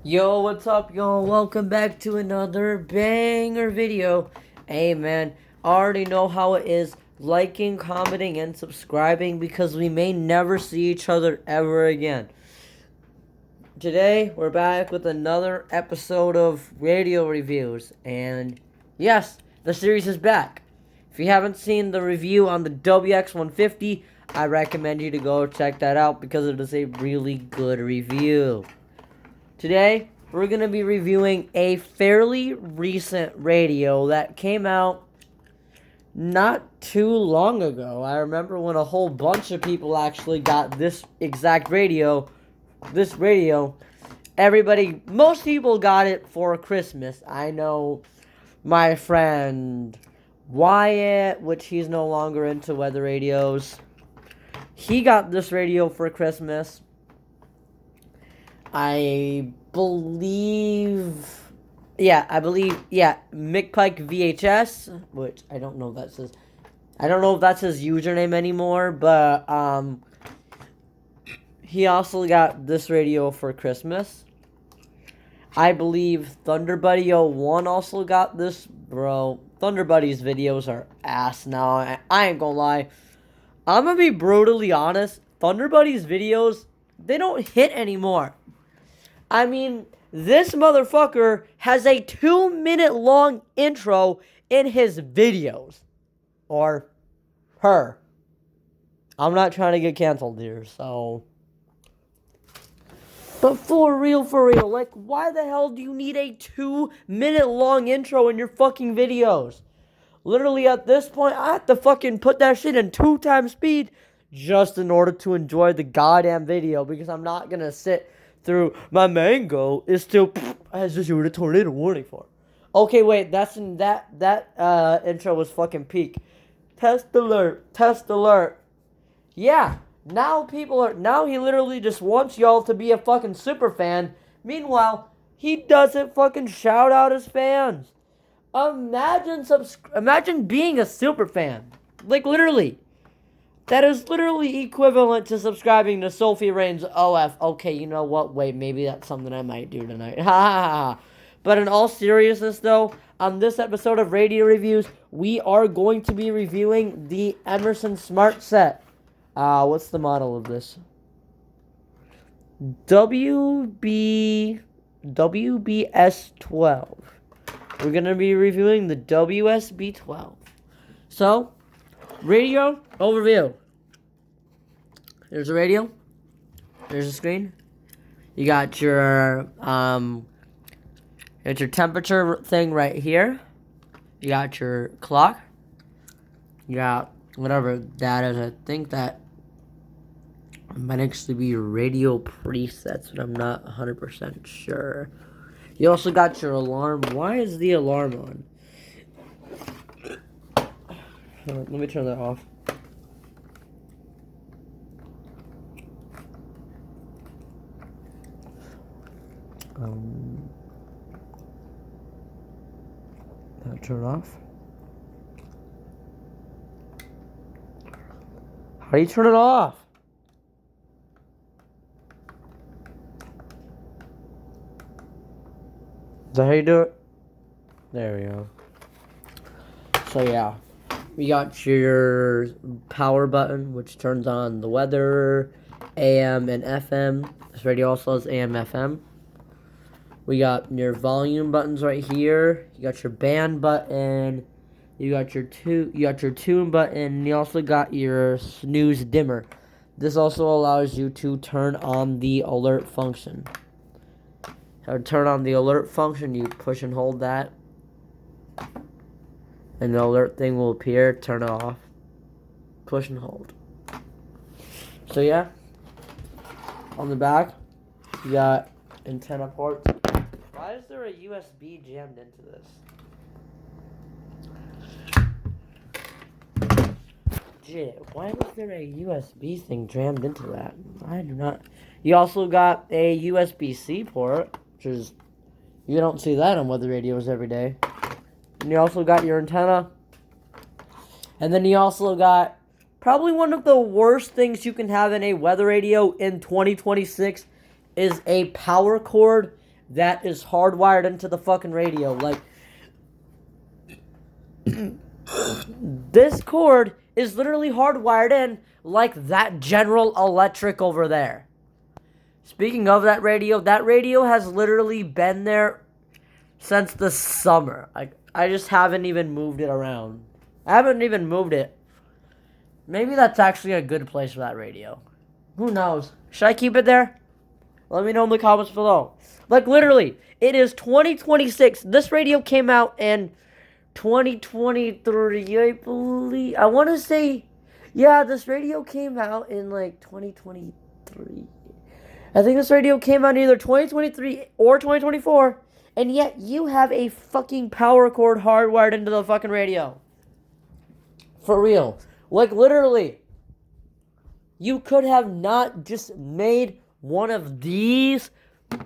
Yo, what's up, y'all? Welcome back to another banger video. Hey, man, I already know how it is. Liking, commenting, and subscribing because we may never see each other ever again. Today, we're back with another episode of radio reviews. And yes, the series is back. If you haven't seen the review on the WX150, I recommend you to go check that out because it is a really good review. Today, we're going to be reviewing a fairly recent radio that came out not too long ago. I remember when a whole bunch of people actually got this exact radio. Most people got it for Christmas. I know my friend Wyatt, which he's no longer into weather radios. He got this radio for Christmas. I believe, McPike VHS, which I don't know if that's his username anymore, but, he also got this radio for Christmas. I believe Thunder Buddy 01 also got this. Bro, Thunder Buddy's videos are ass now. I ain't gonna lie. I'm gonna be brutally honest. Thunder Buddy's videos, they don't hit anymore. I mean, this motherfucker has a 2-minute long intro in his videos. Or her. I'm not trying to get canceled here, so. But for real, like, why the hell do you need a 2-minute long intro in your fucking videos? Literally, at this point, I have to fucking put that shit in 2 times speed just in order to enjoy the goddamn video, because I'm not gonna sit through my mango is still has just a tornado warning for. Okay, wait, that intro was fucking peak. Test alert. Yeah, now he literally just wants y'all to be a fucking super fan. Meanwhile, he doesn't fucking shout out his fans. Imagine being a super fan. Like, literally. That is literally equivalent to subscribing to Sophie Rain's OF. Okay, you know what? Wait, maybe that's something I might do tonight. Ha ha ha. But in all seriousness, though, on this episode of Radio Reviews, we are going to be reviewing the Emerson SmartSet. What's the model of this? WBS12. We're going to be reviewing the WSB12. So, radio overview. There's a radio. There's a screen. You got your temperature thing right here. You got your clock. You got whatever that is. I think that might actually be your radio presets, but I'm not 100% sure. You also got your alarm. Why is the alarm on? Let me turn that off. Turn off. How do you turn it off? Is that how you do it? There we go. So yeah, we got your power button, which turns on the weather, AM and FM. This radio also has AM, FM. We got your volume buttons right here. You got your band button. You got your tune button. And you also got your snooze dimmer. This also allows you to turn on the alert function. To turn on the alert function, you push and hold that, and the alert thing will appear. Turn it off. Push and hold. So yeah, on the back, you got antenna ports. Why is there a USB jammed into this? Shit, why was there a USB thing jammed into that? I do not. You also got a USB-C port, which is, you don't see that on weather radios every day. And you also got your antenna. And then you also got probably one of the worst things you can have in a weather radio in 2026 is a power cord that is hardwired into the fucking radio. Like, this cord is literally hardwired in like that General Electric over there. Speaking of that radio has literally been there since the summer. I just haven't even moved it around. I haven't even moved it. Maybe that's actually a good place for that radio. Who knows? Should I keep it there? Let me know in the comments below. Like, literally, it is 2026. This radio came out in 2023, I believe. I want to say, yeah, this radio came out in, like, 2023. I think this radio came out either 2023 or 2024. And yet, you have a fucking power cord hardwired into the fucking radio. For real. Like, literally, you could have not just made one of these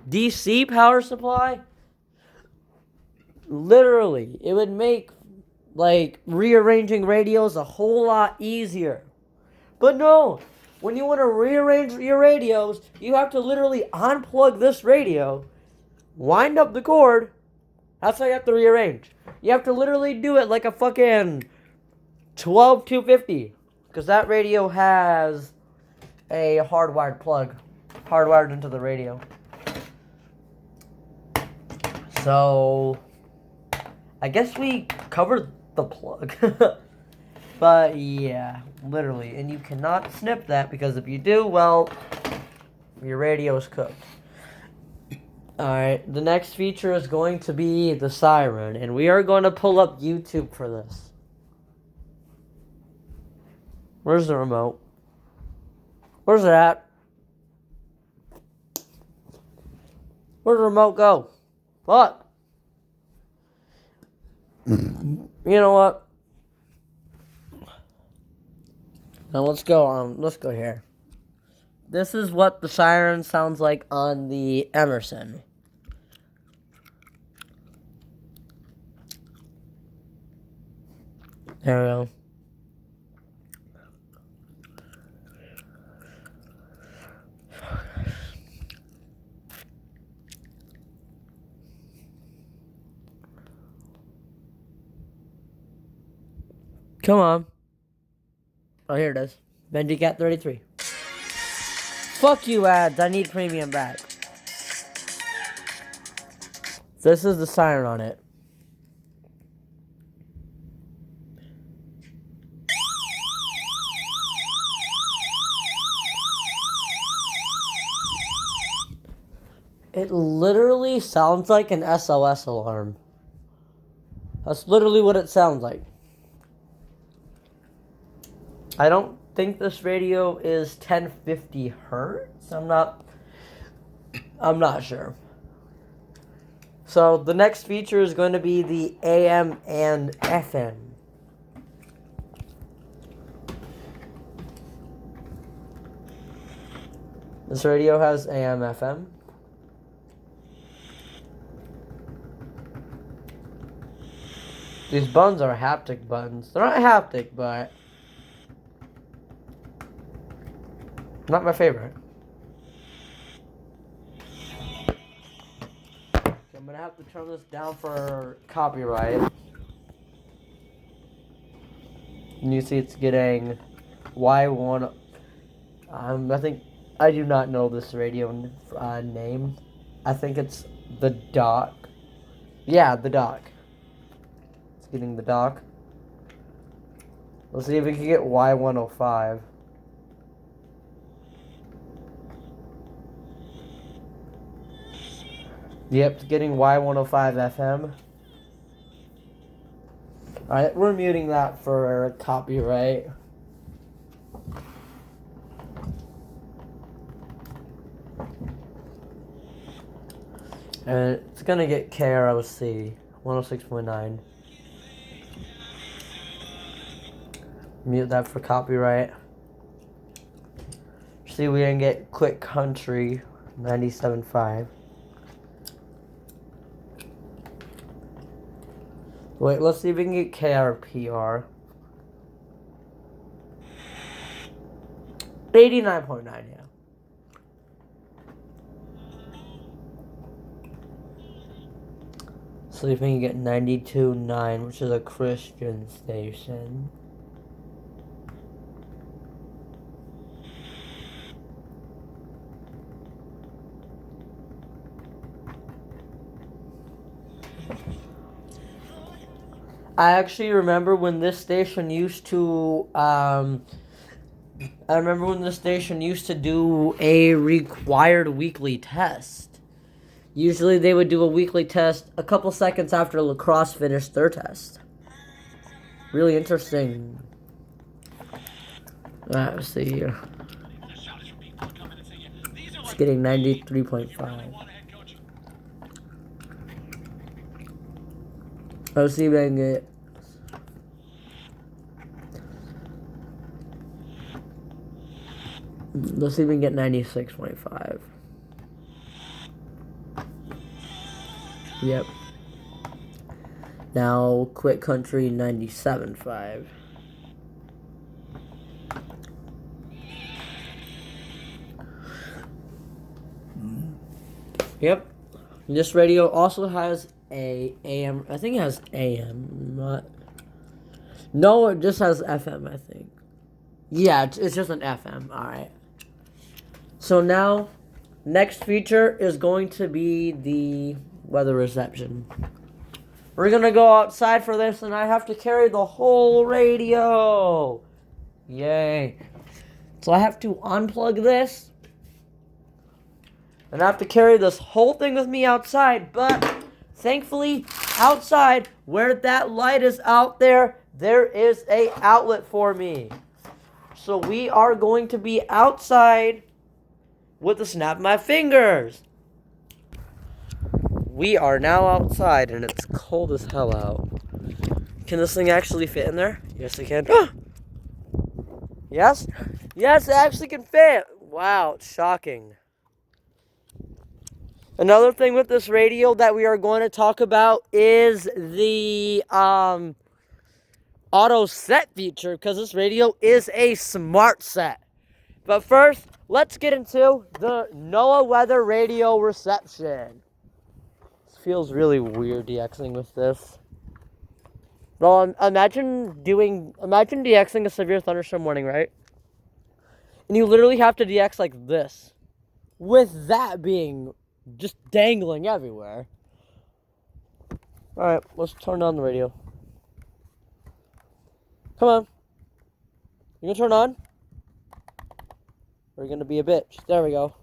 DC power supply. Literally, it would make, like, rearranging radios a whole lot easier. But no, when you want to rearrange your radios, you have to literally unplug this radio, wind up the cord. That's how you have to rearrange. You have to literally do it like a fucking 12250, because that radio has a hardwired plug, hardwired into the radio. So, I guess we covered the plug. But yeah, literally. And you cannot snip that, because if you do, well, your radio is cooked. Alright, the next feature is going to be the siren. And we are going to pull up YouTube for this. Where's the remote? Where's it at? Where'd the remote go? What? You know what? Now let's go here. This is what the siren sounds like on the Emerson. There we go. Come on. Oh, here it is. VenjiCat 33. Fuck you, ads. I need premium back. This is the siren on it. It literally sounds like an SOS alarm. That's literally what it sounds like. I don't think this radio is 1050 hertz. I'm not sure. So the next feature is going to be the AM and FM. This radio has AM, FM. These buttons are haptic buttons. They're not haptic, but not my favorite. Okay, I'm gonna have to turn this down for copyright. And you see it's getting Y1. I think, I do not know this radio name. I think it's the Dock. Yeah, the Dock. It's getting the Dock. Let's see if we can get Y105. Yep, it's getting Y105 FM. Alright, we're muting that for copyright. And it's gonna get KROC 106.9. Mute that for copyright. See, we didn't get Quick Country 97.5. Wait, let's see if we can get KRPR 89.9, yeah. Sleeping at 92.9, which is a Christian station. I actually remember when this station used to, do a required weekly test. Usually they would do a weekly test a couple seconds after lacrosse finished their test. Really interesting. Let's see here. It's getting 93.5. Let's see if I can get. Let's see if we can get 96.5. Yep. Now, Quick Country 97.5. Yep. This radio also has a AM. I think it has AM. No, it just has FM, I think. Yeah, it's just an FM. Alright. So now, next feature is going to be the weather reception. We're going to go outside for this, and I have to carry the whole radio. Yay. So I have to unplug this, and I have to carry this whole thing with me outside, but thankfully, outside, where that light is out there, there is a outlet for me. So we are going to be outside with the snap of my fingers. We are now outside, and it's cold as hell out. Can this thing actually fit in there? Yes, it can. Yes? Yes, it actually can fit. Wow, it's shocking. Another thing with this radio that we are going to talk about is the auto set feature, because this radio is a SmartSet. But first, let's get into the NOAA weather radio reception. This feels really weird DXing with this. Well, imagine DXing a severe thunderstorm warning, right? And you literally have to DX like this, with that being just dangling everywhere. Alright, let's turn on the radio. Come on. You gonna turn on? Or are you gonna be a bitch? There we go.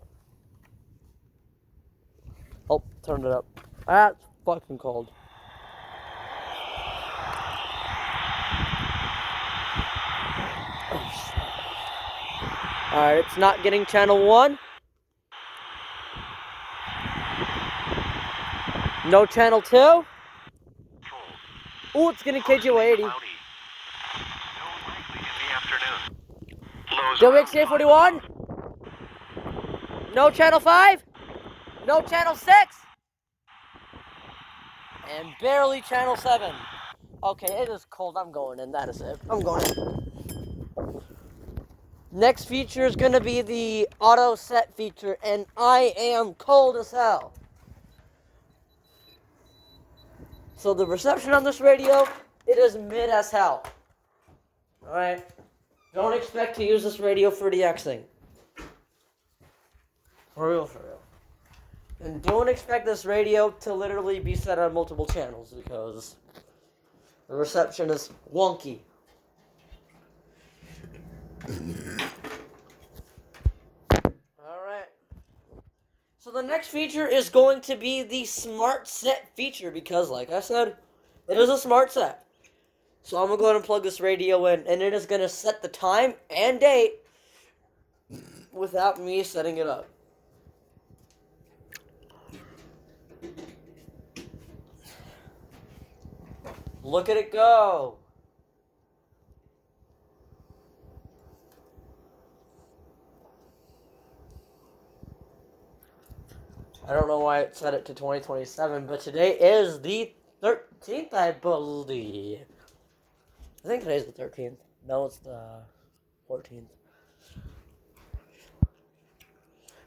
Oh, turned it up. That's fucking cold. Alright, it's not getting channel 1. No channel 2. Ooh, it's getting KGO80. WBS12 41. No channel 5. No channel 6. And barely channel 7. Okay, it is cold. I'm going in. That is it. I'm going in. Next feature is going to be the auto set feature, and I am cold as hell. So the reception on this radio, it is mid as hell. Alright? Don't expect to use this radio for DXing. For real, for real. And don't expect this radio to literally be set on multiple channels, because the reception is wonky. Alright. So the next feature is going to be the SmartSet feature, because like I said, it is a SmartSet. So I'm going to go ahead and plug this radio in, and it is going to set the time and date without me setting it up. Look at it go. I don't know why it set it to 2027, but today is the 13th, I believe. I think today's the 13th. No, it's the 14th.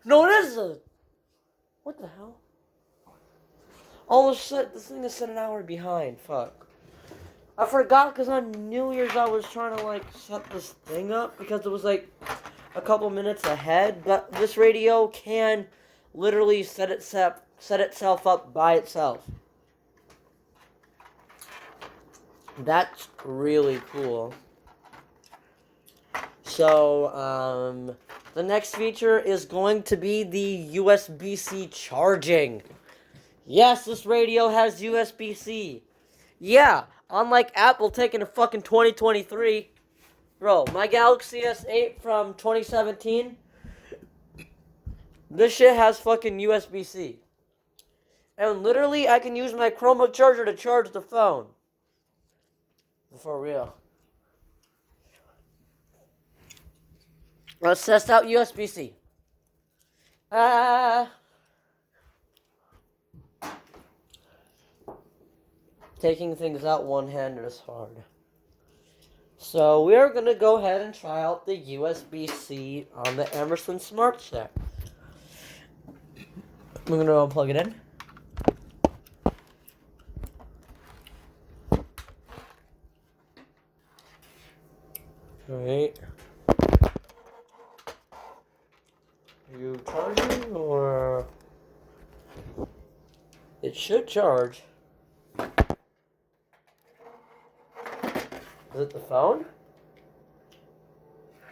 No, it is the... What the hell? Oh shit, this thing is set an hour behind. Fuck. I forgot because on New Year's I was trying to like set this thing up because it was like a couple minutes ahead. But this radio can literally set itself up by itself. That's really cool. So, the next feature is going to be the USB-C charging. Yes, this radio has USB-C. Yeah, unlike Apple taking a fucking 2023. Bro, my Galaxy S8 from 2017, this shit has fucking USB-C. And literally, I can use my Chromebook charger to charge the phone. For real. Let's test out USB-C. Taking things out one-handed is hard. So we are going to go ahead and try out the USB-C on the Emerson SmartSet. I'm going to unplug it in. Alright. Are you charging or... It should charge. Is it the phone?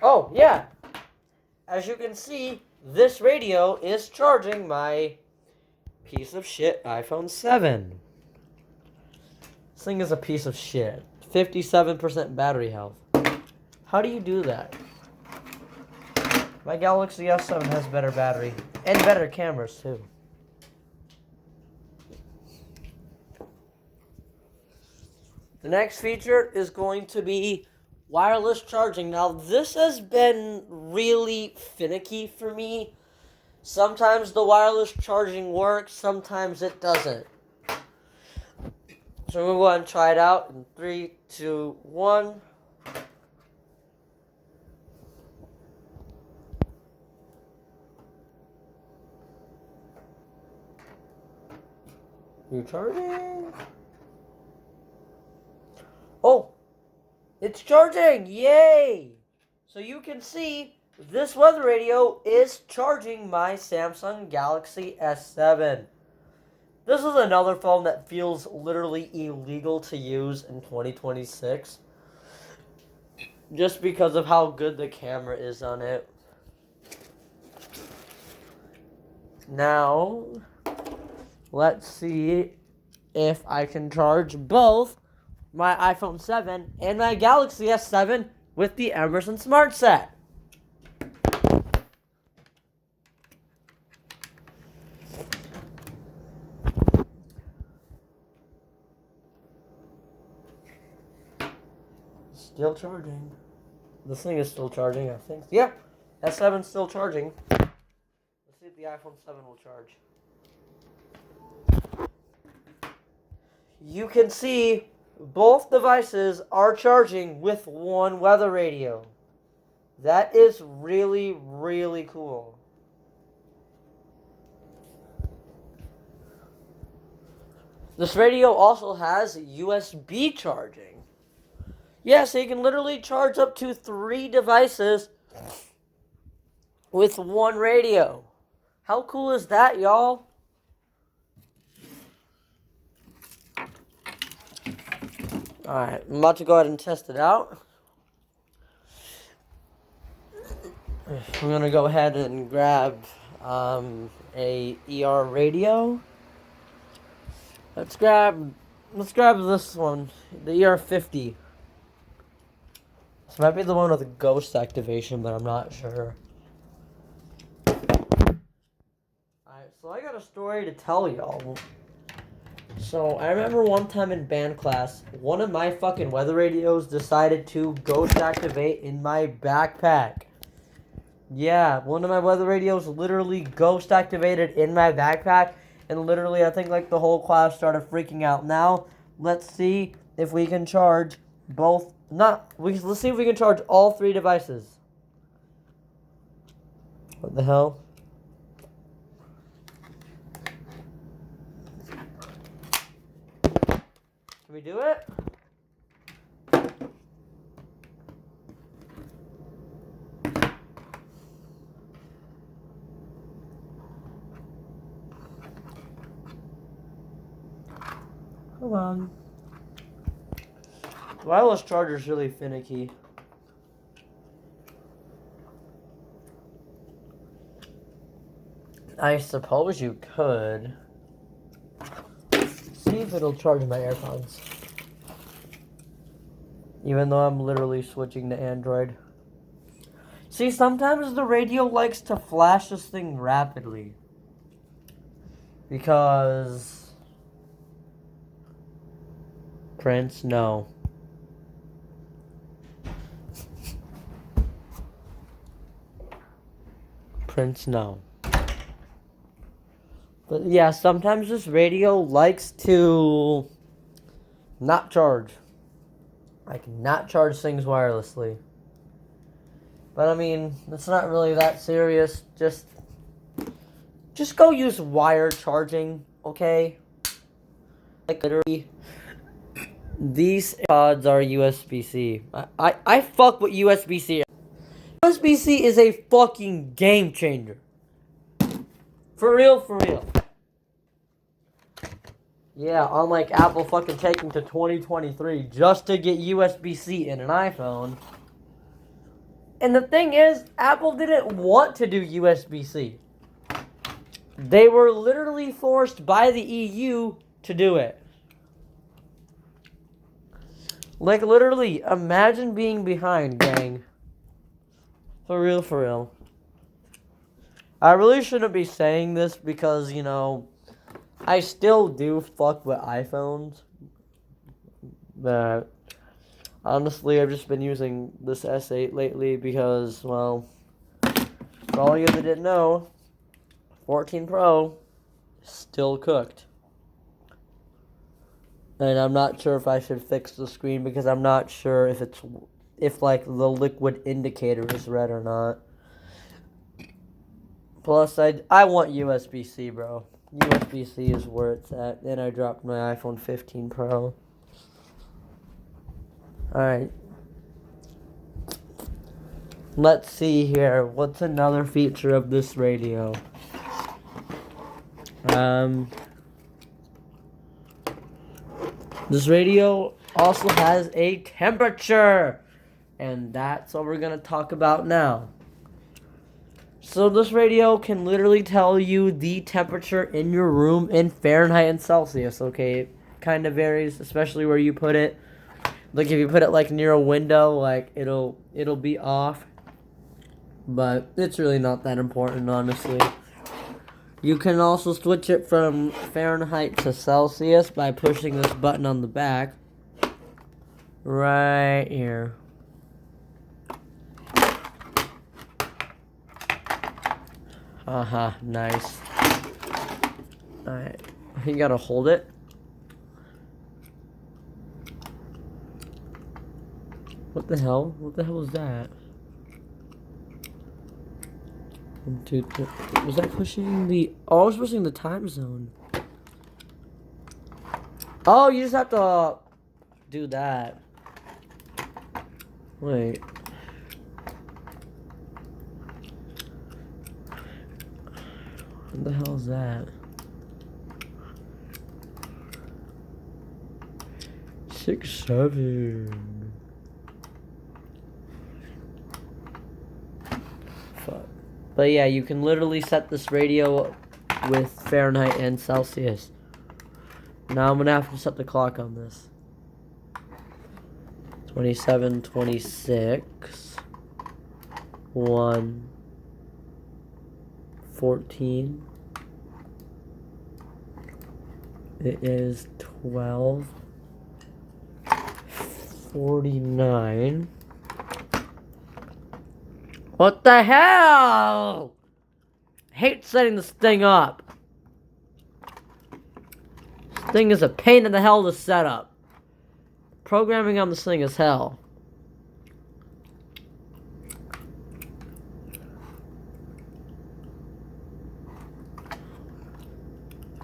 Oh, yeah. As you can see, this radio is charging my piece of shit iPhone 7. This thing is a piece of shit. 57% battery health. How do you do that? My Galaxy S7 has better battery. And better cameras, too. The next feature is going to be wireless charging. Now, this has been really finicky for me. Sometimes the wireless charging works, sometimes it doesn't. So we're going to go ahead and try it out in 3, 2, 1. You charging? Oh, it's charging! Yay! So you can see this weather radio is charging my Samsung Galaxy S7. This is another phone that feels literally illegal to use in 2026. Just because of how good the camera is on it. Now, let's see if I can charge both my iPhone 7 and my Galaxy S7 with the Emerson SmartSet. Still charging. This thing is still charging, I think. Yep, S7's still charging. Let's see if the iPhone 7 will charge. You can see both devices are charging with one weather radio. That is really, really cool. This radio also has USB charging. Yeah, so you can literally charge up to 3 devices with one radio. How cool is that, y'all? Alright, I'm about to go ahead and test it out. I'm going to go ahead and grab a ER radio. Let's grab this one, the ER50. This might be the one with the ghost activation, but I'm not sure. Alright, so I got a story to tell y'all. So, I remember one time in band class, one of my fucking weather radios decided to ghost activate in my backpack. Yeah, one of my weather radios literally ghost activated in my backpack, and literally I think like the whole class started freaking out. Now, let's see if we can charge both, let's see if we can charge all 3 devices. What the hell? we do it? Hold on. Wireless charger's really finicky. I suppose you could. See if it'll charge my AirPods. Even though I'm literally switching to Android. See, sometimes the radio likes to flash this thing rapidly. Because... Prince, no. Prince, no. But yeah, sometimes this radio likes to not charge. I cannot charge things wirelessly. But I mean, it's not really that serious. Just go use wire charging, okay? Like literally, these AirPods are USB-C. I fuck with USB-C. USB-C is a fucking game changer. For real, for real. Yeah, unlike Apple fucking taking to 2023 just to get USB-C in an iPhone. And the thing is, Apple didn't want to do USB-C. They were literally forced by the EU to do it. Like, literally, imagine being behind, gang. For real, for real. I really shouldn't be saying this because, you know, I still do fuck with iPhones. But honestly, I've just been using this S8 lately because, well, for all you that didn't know, 14 Pro still cooked. And I'm not sure if I should fix the screen because I'm not sure if like the liquid indicator is red or not. Plus, I want USB-C, bro. USB-C is where it's at. And I dropped my iPhone 15 Pro. Alright. Let's see here. What's another feature of this radio? This radio also has a temperature. And that's what we're going to talk about now. So this radio can literally tell you the temperature in your room in Fahrenheit and Celsius, okay? It kind of varies, especially where you put it. Like if you put it like near a window, like it'll be off. But it's really not that important, honestly. You can also switch it from Fahrenheit to Celsius by pushing this button on the back. Right here. Nice. Alright. You gotta hold it. What the hell? What the hell was that? 1, 2, 3. Was that pushing the... Oh, I was pushing the time zone. Oh, you just have to do that. Wait. What the hell is that? 6, 7. Fuck. But yeah, you can literally set this radio with Fahrenheit and Celsius. Now I'm gonna have to set the clock on this. 27, 26, 1, 14. It is 12:49. What the hell? I hate setting this thing up. This thing is a pain in the hell to set up. Programming on this thing is hell.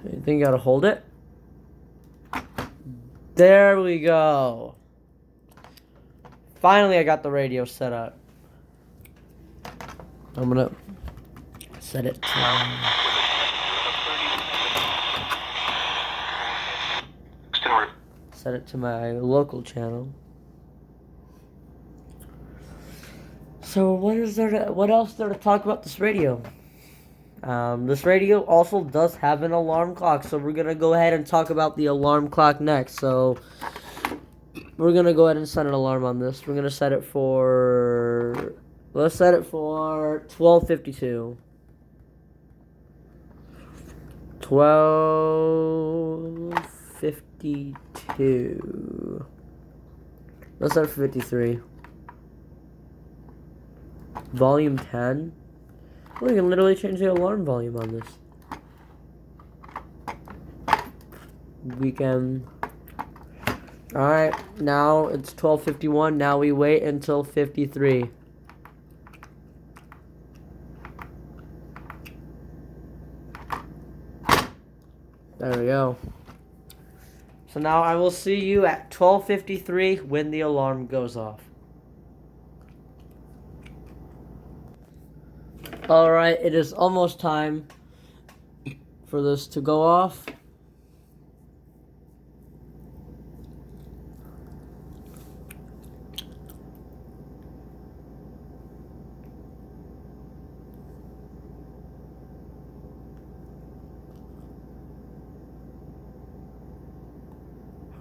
You think you gotta hold it? There we go. Finally, I got the radio set up. I'm gonna set it to... Set it to my local channel. So what else there to talk about this radio? This radio also does have an alarm clock, so we're gonna go ahead and talk about the alarm clock next. So we're gonna go ahead and set an alarm on this. We're gonna set it for, let's set it for 12:52. 12:52. Let's set it for 53. Volume 10. We can literally change the alarm volume on this. We can... Alright, now it's 12:51. Now we wait until 53. There we go. So now I will see you at 12:53 when the alarm goes off. Alright, it is almost time for this to go off.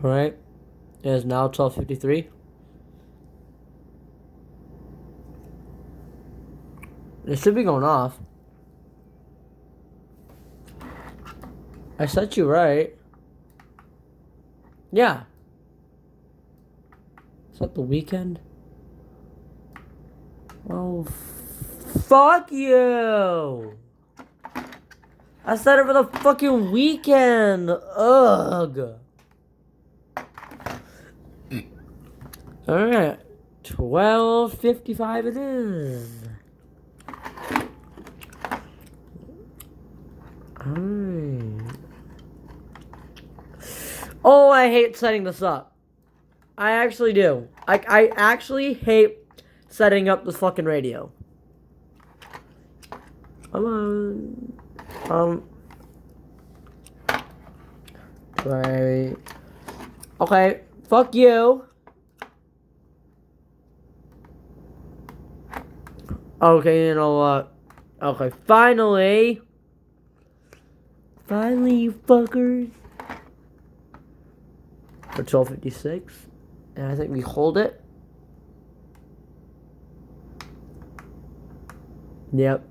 Alright, it is now 12:53. It should be going off. I set you right. Yeah. Is that the weekend? Oh, fuck you! I set it for the fucking weekend! Ugh! Alright. 12:55 it is. Alright. Oh, I hate setting this up. I actually do. I actually hate setting up this fucking radio. Come on. Right. Okay. Fuck you. Okay, you know what? Okay, finally. Finally, you fuckers. For 12:56. And I think we hold it. Yep.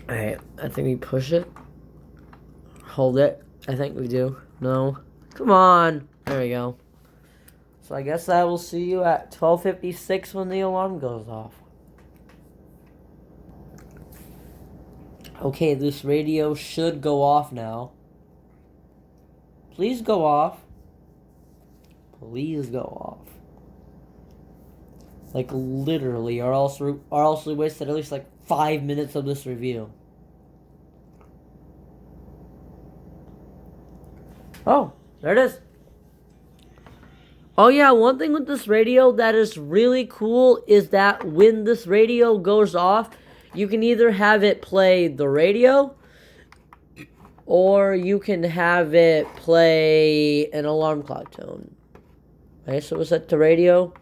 Alright, I think we push it. Hold it. I think we do. No. Come on. There we go. So I guess I will see you at 12:56 when the alarm goes off. Okay, this radio should go off now. Please go off. Please go off. Like literally, or else we wasted at least like 5 minutes of this review. Oh, there it is. Oh yeah, one thing with this radio that is really cool is that when this radio goes off, you can either have it play the radio, or you can have it play an alarm clock tone. Okay, so it's set to radio.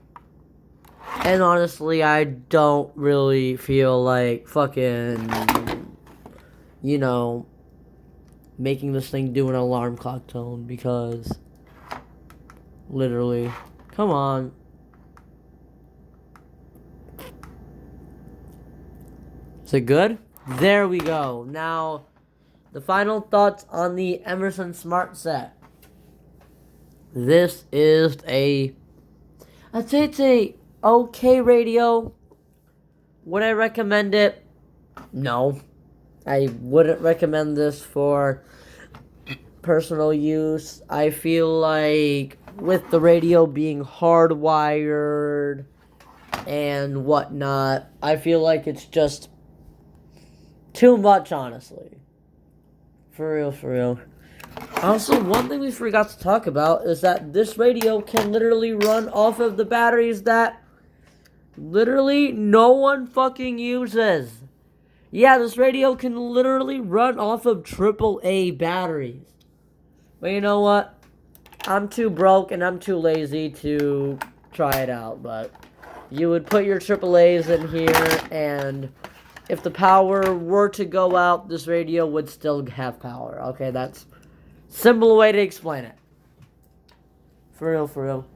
And honestly, I don't really feel like fucking, you know, making this thing do an alarm clock tone because, literally, come on. Is it good? There we go. Now, the final thoughts on the Emerson SmartSet. This is I'd say it's a okay radio. Would I recommend it? No. I wouldn't recommend this for personal use. I feel like with the radio being hardwired and whatnot, I feel like it's just too much, honestly. For real, for real. Also, one thing we forgot to talk about is that this radio can literally run off of the batteries that literally no one fucking uses. Yeah, this radio can literally run off of AAA batteries. But you know what? I'm too broke and I'm too lazy to try it out. But you would put your AAAs in here, and if the power were to go out, this radio would still have power. Okay, that's a simple way to explain it. For real, for real.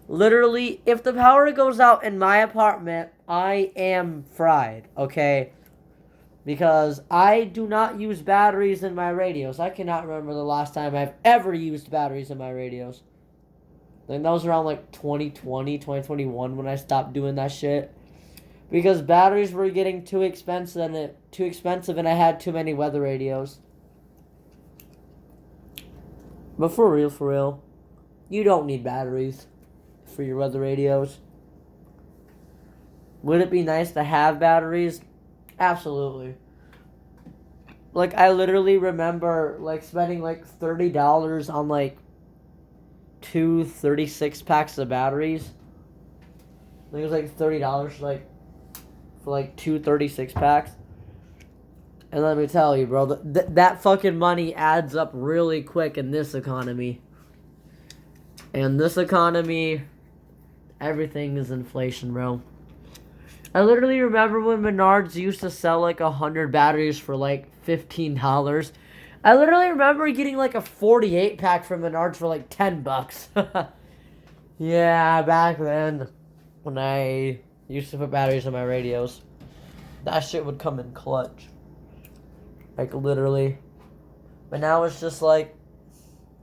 Literally, if the power goes out in my apartment, I am fried, okay? Because I do not use batteries in my radios. I cannot remember the last time I've ever used batteries in my radios. I think that was around like 2020, 2021 when I stopped doing that shit. Because batteries were getting too expensive and I had too many weather radios. But for real, you don't need batteries for your weather radios. Would it be nice to have batteries? Absolutely. Like, I literally remember, like, spending, like, $30 on, like, 2 36 packs of batteries. I think it was, like, $30, for 2 36 packs. And let me tell you, bro, that fucking money adds up really quick in this economy. And this economy, everything is inflation, bro. I literally remember when Menards used to sell like 100 batteries for like $15. I literally remember getting like a 48 pack from Menards for like $10. Yeah, back then when I used to put batteries in my radios, that shit would come in clutch. Like literally. But now it's just like,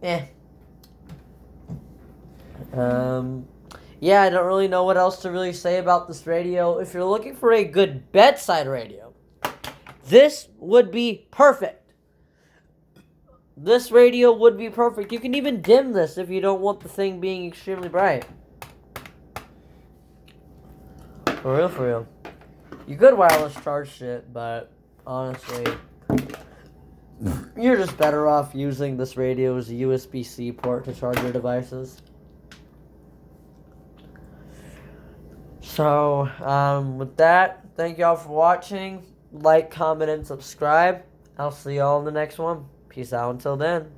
eh. Yeah, I don't really know what else to really say about this radio. If you're looking for a good bedside radio, this would be perfect. This radio would be perfect. You can even dim this if you don't want the thing being extremely bright. For real. You could wireless charge shit, but honestly, you're just better off using this radio as a USB-C port to charge your devices. So, with that, thank y'all for watching. Like, comment, and subscribe. I'll see y'all in the next one. Peace out until then.